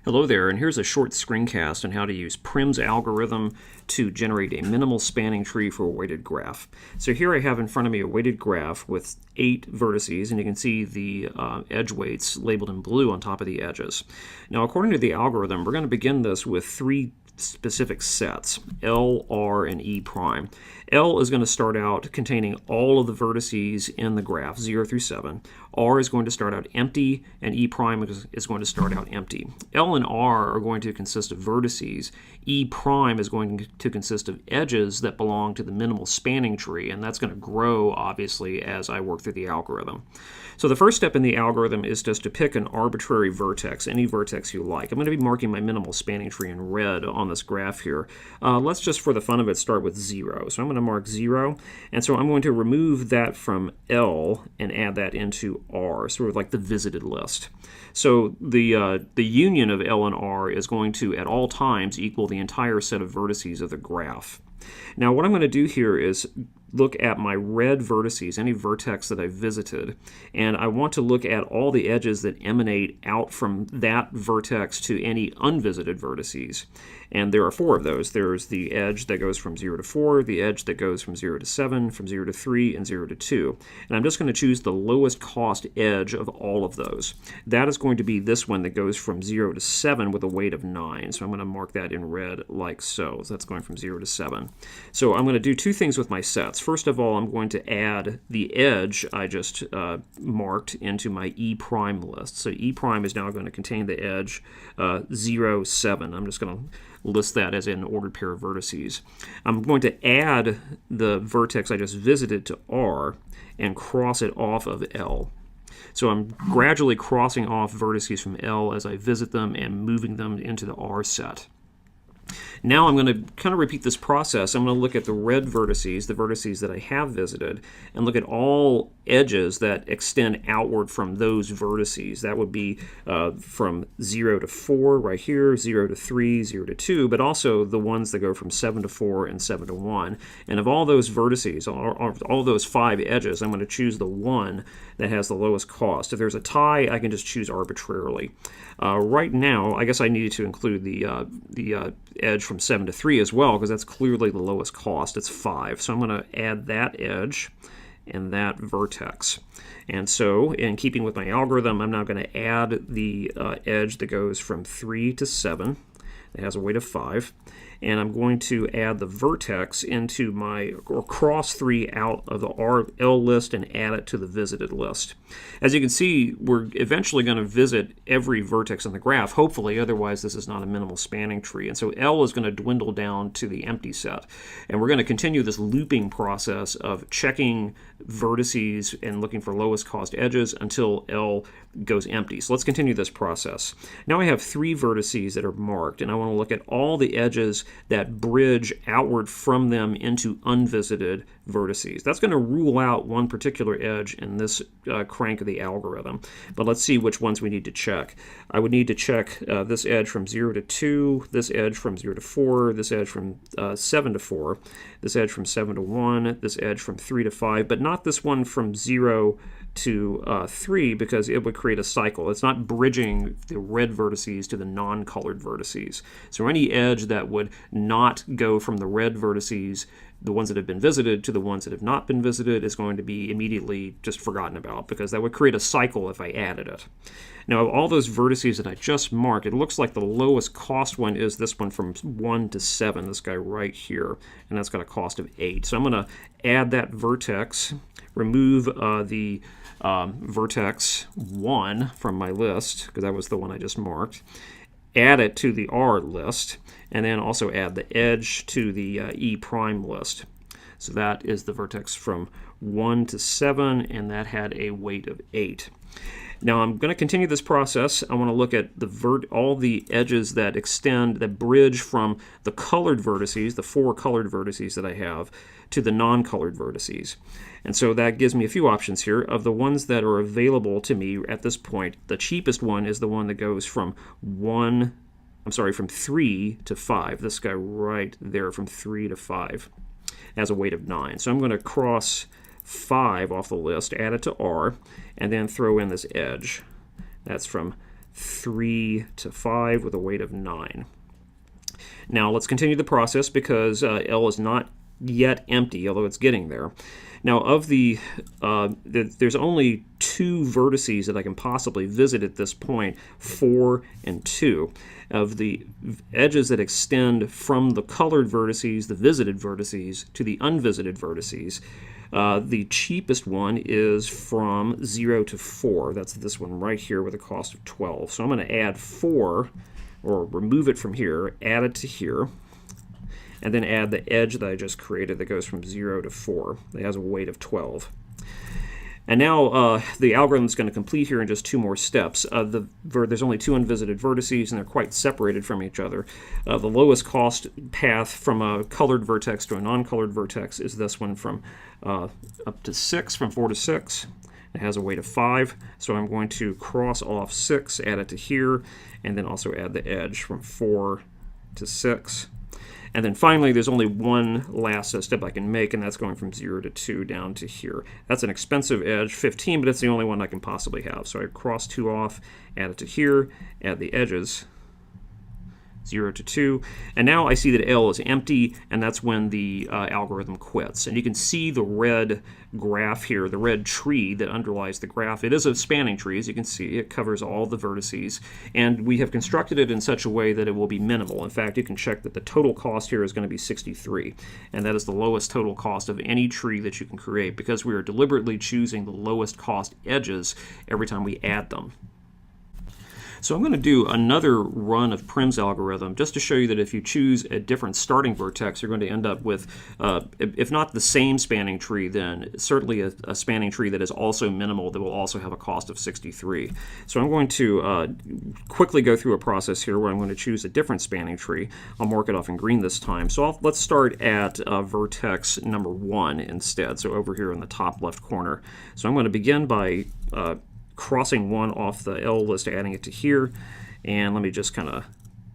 Hello there, and here's a short screencast on how to use Prim's algorithm to generate a minimal spanning tree for a weighted graph. So here I have in front of me a weighted graph with 8 vertices, and you can see the edge weights labeled in blue on top of the edges. Now, according to the algorithm, we're going to begin this with 3 specific sets, L, R, and E prime. L is going to start out containing all of the vertices in the graph, 0 through 7. R is going to start out empty, and E prime is going to start out empty. L and R are going to consist of vertices. E prime is going to consist of edges that belong to the minimal spanning tree, and that's going to grow, obviously, as I work through the algorithm. So the first step in the algorithm is just to pick an arbitrary vertex, any vertex you like. I'm going to be marking my minimal spanning tree in red on this graph here. Let's just, for the fun of it, start with 0. So I'm going to mark 0, and so I'm going to remove that from L and add that into R, sort of like the visited list. So the union of L and R is going to, at all times, equal the entire set of vertices of the graph. Now, what I'm going to do here is look at my red vertices, any vertex that I've visited, and I want to look at all the edges that emanate out from that vertex to any unvisited vertices. And there are 4 of those. There's the edge that goes from 0 to 4, the edge that goes from 0 to 7, from 0 to 3, and 0 to 2. And I'm just going to choose the lowest cost edge of all of those. That is going to be this one that goes from 0 to 7 with a weight of 9. So I'm going to mark that in red like so. So that's going from 0 to 7. So I'm going to do 2 things with my sets. First of all, I'm going to add the edge I just marked into my E prime list. So E prime is now going to contain the edge 0, 7. I'm just going to list that as an ordered pair of vertices. I'm going to add the vertex I just visited to R and cross it off of L. So I'm gradually crossing off vertices from L as I visit them and moving them into the R set. Now I'm going to kind of repeat this process. I'm going to look at the red vertices, the vertices that I have visited, and look at all edges that extend outward from those vertices. That would be from 0 to 4 right here, 0 to 3, 0 to 2, but also the ones that go from 7 to 4 and 7 to 1. And of all those vertices, all those 5 edges, I'm going to choose the one that has the lowest cost. If there's a tie, I can just choose arbitrarily. Right now, I guess I needed to include the edge from 7 to 3 as well, because that's clearly the lowest cost. It's 5. So I'm going to add that edge and that vertex. And so, in keeping with my algorithm, I'm now going to add the edge that goes from 3 to 7. It has a weight of 5. And I'm going to add the vertex into my, or cross 3 out of the L list and add it to the visited list. As you can see, we're eventually going to visit every vertex on the graph, hopefully, otherwise this is not a minimal spanning tree. And so L is going to dwindle down to the empty set. And we're going to continue this looping process of checking vertices and looking for lowest cost edges until L goes empty. So let's continue this process. Now I have 3 vertices that are marked, and I want to look at all the edges that bridge outward from them into unvisited vertices. That's going to rule out one particular edge in this crank of the algorithm. But let's see which ones we need to check. I would need to check this edge from 0 to 2, this edge from 0 to 4, this edge from 7 to 4, this edge from 7 to 1, this edge from 3 to 5, but not this one from 0 to 3, because it would create a cycle. It's not bridging the red vertices to the non-colored vertices. So any edge that would not go from the red vertices, the ones that have been visited, to the ones that have not been visited, is going to be immediately just forgotten about, because that would create a cycle if I added it. Now, of all those vertices that I just marked, it looks like the lowest cost one is this one from 1 to 7, this guy right here, and that's got a cost of 8. So I'm going to add that vertex, remove the vertex 1 from my list, because that was the one I just marked, add it to the R list, and then also add the edge to the E prime list. So that is the vertex from 1 to 7, and that had a weight of 8. Now I'm going to continue this process. I want to look at all the edges that extend, that bridge from the colored vertices, the 4 colored vertices that I have, to the non-colored vertices. And so that gives me a few options here. Of the ones that are available to me at this point, the cheapest one is the one that goes from 3 to 5. This guy right there, from 3 to 5, has a weight of 9. So I'm going to cross 5 off the list, add it to R, and then throw in this edge. That's from 3 to 5 with a weight of 9. Now let's continue the process because L is not yet empty, although it's getting there. Now of there's only 2 vertices that I can possibly visit at this point, 4 and 2. Of the edges that extend from the colored vertices, the visited vertices, to the unvisited vertices, the cheapest one is from 0 to 4. That's this one right here with a cost of 12. So I'm going to add 4, or remove it from here, add it to here, and then add the edge that I just created that goes from 0 to 4. It has a weight of 12. And now the algorithm is going to complete here in just 2 more steps. There's only 2 unvisited vertices, and they're quite separated from each other. The lowest cost path from a colored vertex to a non-colored vertex is this one from up to 6, from 4 to 6. It has a weight of 5, so I'm going to cross off 6, add it to here, and then also add the edge from 4 to 6. And then finally, there's only one last step I can make, and that's going from 0 to 2 down to here. That's an expensive edge, 15, but it's the only one I can possibly have. So I cross 2 off, add it to here, add the edges, 0 to 2, and now I see that L is empty, and that's when the algorithm quits. And you can see the red graph here, the red tree that underlies the graph. It is a spanning tree, as you can see. It covers all the vertices, and we have constructed it in such a way that it will be minimal. In fact, you can check that the total cost here is going to be 63, and that is the lowest total cost of any tree that you can create, because we are deliberately choosing the lowest cost edges every time we add them. So I'm going to do another run of Prim's algorithm just to show you that if you choose a different starting vertex, you're going to end up with, if not the same spanning tree, then certainly a spanning tree that is also minimal, that will also have a cost of 63. So I'm going to quickly go through a process here where I'm going to choose a different spanning tree. I'll mark it off in green this time. So let's start at vertex number 1 instead, so over here in the top left corner. So I'm going to begin by crossing 1 off the L list, adding it to here, and let me just kind of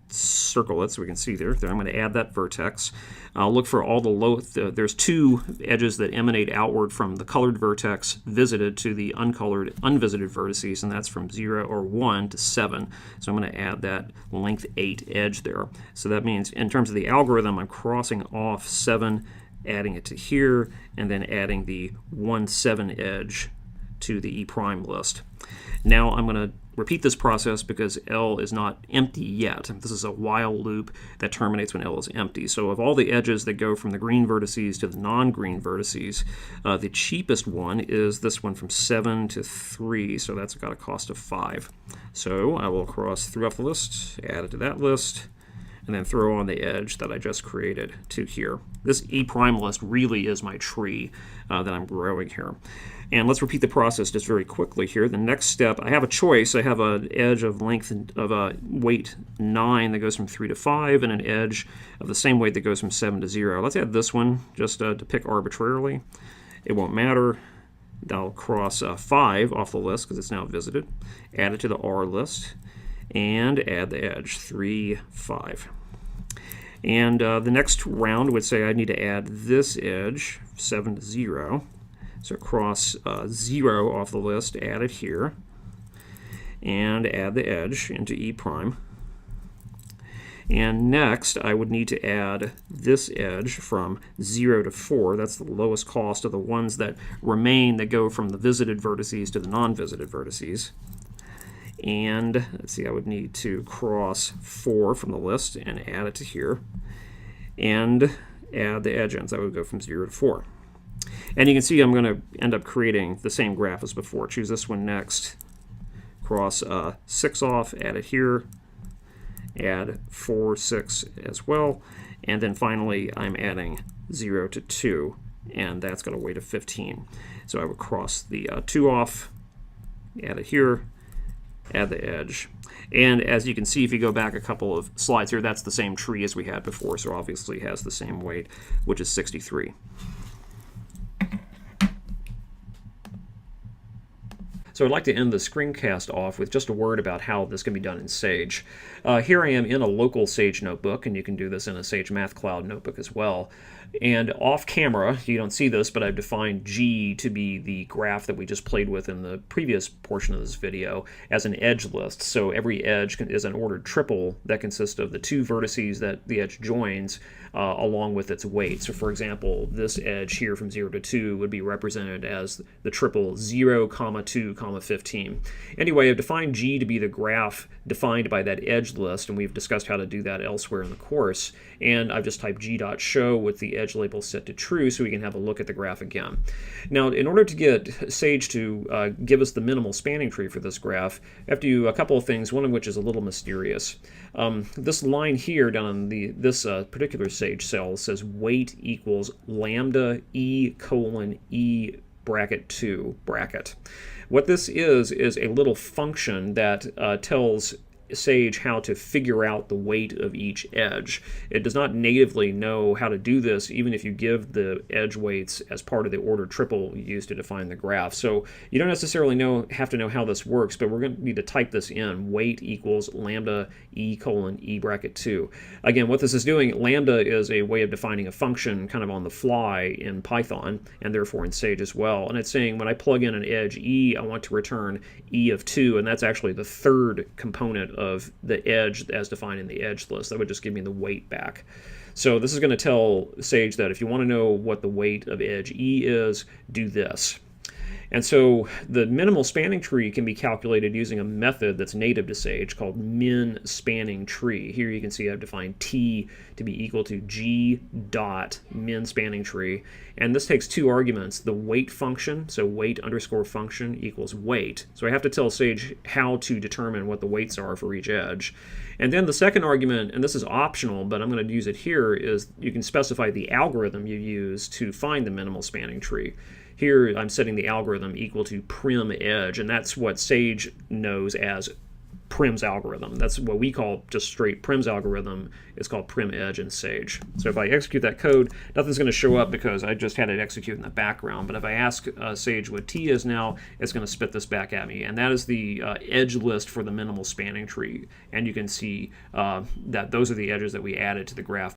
circle it so we can see there. I'm going to add that vertex. I'll look for all the there's 2 edges that emanate outward from the colored vertex visited to the uncolored unvisited vertices, and that's from 0 or 1 to 7. So I'm going to add that length 8 edge there. So that means in terms of the algorithm, I'm crossing off 7, adding it to here, and then adding the 1, 7 edge to the E prime list. Now I'm going to repeat this process because L is not empty yet. This is a while loop that terminates when L is empty. So of all the edges that go from the green vertices to the non-green vertices, the cheapest one is this one from 7 to 3, so that's got a cost of 5. So I will cross 3 off the list, add it to that list, and then throw on the edge that I just created to here. This E prime list really is my tree that I'm growing here. And let's repeat the process just very quickly here. The next step, I have a choice. I have an edge of length of weight 9 that goes from 3 to 5, and an edge of the same weight that goes from 7 to 0. Let's add this one just to pick arbitrarily. It won't matter. I'll cross 5 off the list because it's now visited. Add it to the R list, and add the edge, 3, 5. And the next round would say I need to add this edge, 7 to 0. So cross 0 off the list, add it here, and add the edge into E prime. And next, I would need to add this edge from 0 to 4. That's the lowest cost of the ones that remain that go from the visited vertices to the non-visited vertices. And let's see, I would need to cross 4 from the list and add it to here, and add the edge ends. That would go from 0 to 4. And you can see I'm going to end up creating the same graph as before. Choose this one next, cross 6 off, add it here, add 4, 6 as well, and then finally I'm adding 0 to 2, and that's got a weight of 15. So I would cross the 2 off, add it here, add the edge. And as you can see, if you go back a couple of slides here, that's the same tree as we had before, so obviously it has the same weight, which is 63. So I'd like to end the screencast off with just a word about how this can be done in Sage. Here I am in a local Sage notebook, and you can do this in a Sage Math Cloud notebook as well. And off camera, you don't see this, but I've defined G to be the graph that we just played with in the previous portion of this video as an edge list. So every edge is an ordered triple that consists of the two vertices that the edge joins along with its weight. So for example, this edge here from 0 to 2 would be represented as the triple 0, 2, 15. Anyway, I've defined G to be the graph defined by that edge list, and we've discussed how to do that elsewhere in the course. And I've just typed g.show with the edge label set to true so we can have a look at the graph again. Now, in order to get Sage to give us the minimal spanning tree for this graph, I have to do a couple of things, one of which is a little mysterious. This line here down on this particular Sage cell says weight equals lambda e colon e bracket 2 bracket. What this is a little function that tells Sage how to figure out the weight of each edge. It does not natively know how to do this, even if you give the edge weights as part of the ordered triple you use to define the graph. So you don't necessarily have to know how this works, but we're going to need to type this in. Weight equals lambda e colon e bracket 2. Again, what this is doing, lambda is a way of defining a function kind of on the fly in Python, and therefore in Sage as well. And it's saying when I plug in an edge e, I want to return e of 2, and that's actually the third component of the edge as defined in the edge list. That would just give me the weight back. So this is going to tell Sage that if you want to know what the weight of edge E is, do this. And so the minimal spanning tree can be calculated using a method that's native to Sage called min spanning tree. Here you can see I've defined T to be equal to G dot min spanning tree. And this takes two arguments, the weight function, so weight underscore function equals weight. So I have to tell Sage how to determine what the weights are for each edge. And then the second argument, and this is optional, but I'm going to use it here, is you can specify the algorithm you use to find the minimal spanning tree. Here I'm setting the algorithm equal to prim edge, and that's what Sage knows as Prim's algorithm. That's what we call just straight Prim's algorithm. It's called prim edge in Sage. So if I execute that code, nothing's going to show up because I just had it execute in the background. But if I ask Sage what T is now, it's going to spit this back at me. And that is the edge list for the minimal spanning tree. And you can see that those are the edges that we added to the graph